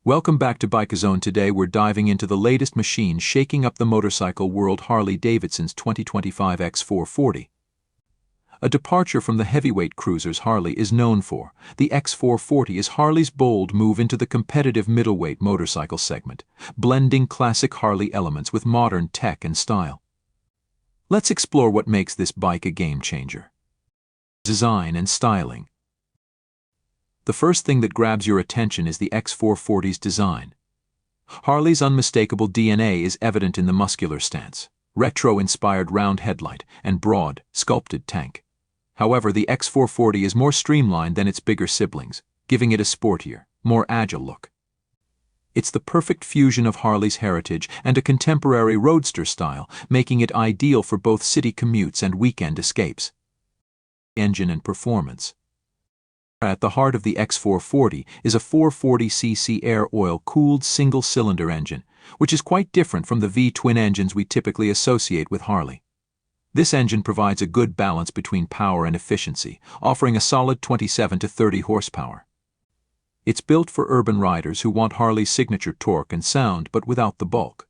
Welcome back to BikeZone. Today we're diving into the latest machine shaking up the motorcycle world, Harley Davidson's 2025 X440. A departure from the heavyweight cruisers Harley is known for, the X440 is Harley's bold move into the competitive middleweight motorcycle segment, blending classic Harley elements with modern tech and style. Let's explore what makes this bike a game-changer. Design and styling. The first thing that grabs your attention is the X440's design. Harley's unmistakable DNA is evident in the muscular stance, retro-inspired round headlight, and broad, sculpted tank. However, the X440 is more streamlined than its bigger siblings, giving it a sportier, more agile look. It's the perfect fusion of Harley's heritage and a contemporary roadster style, making it ideal for both city commutes and weekend escapes. Engine and performance. At the heart of the X440 is a 440cc air-oil-cooled single-cylinder engine, which is quite different from the V-twin engines we typically associate with Harley. This engine provides a good balance between power and efficiency, offering a solid 27 to 30 horsepower. It's built for urban riders who want Harley's signature torque and sound but without the bulk.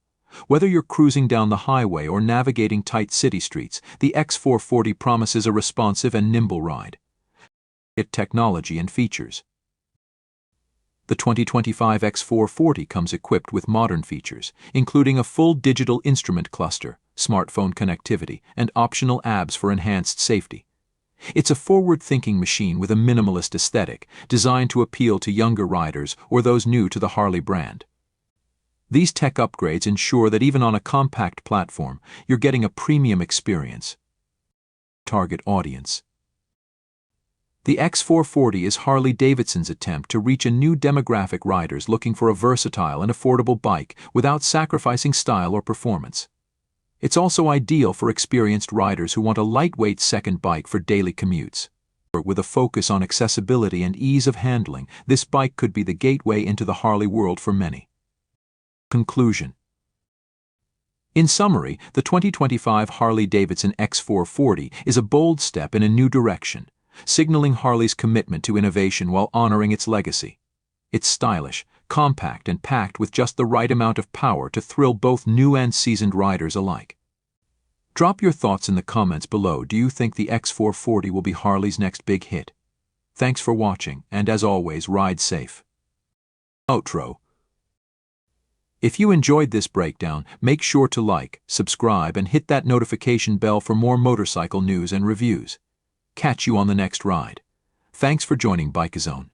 Whether you're cruising down the highway or navigating tight city streets, the X440 promises a responsive and nimble ride. Technology and features. The 2025 X440 comes equipped with modern features, including a full digital instrument cluster, smartphone connectivity, and optional ABS for enhanced safety. It's a forward-thinking machine with a minimalist aesthetic, designed to appeal to younger riders or those new to the Harley brand. These tech upgrades ensure that even on a compact platform, you're getting a premium experience. Target audience. The X440 is Harley Davidson's attempt to reach a new demographic, riders looking for a versatile and affordable bike without sacrificing style or performance. It's also ideal for experienced riders who want a lightweight second bike for daily commutes. With a focus on accessibility and ease of handling, this bike could be the gateway into the Harley world for many. Conclusion. In summary, the 2025 Harley Davidson X440 is a bold step in a new direction, signaling Harley's commitment to innovation while honoring its legacy. It's stylish, compact, and packed with just the right amount of power to thrill both new and seasoned riders alike. Drop your thoughts in the comments below. Do you think the X440 will be Harley's next big hit? Thanks for watching, and as always, ride safe. Outro. If you enjoyed this breakdown, make sure to like, subscribe, and hit that notification bell for more motorcycle news and reviews. Catch you on the next ride. Thanks for joining BikeZone.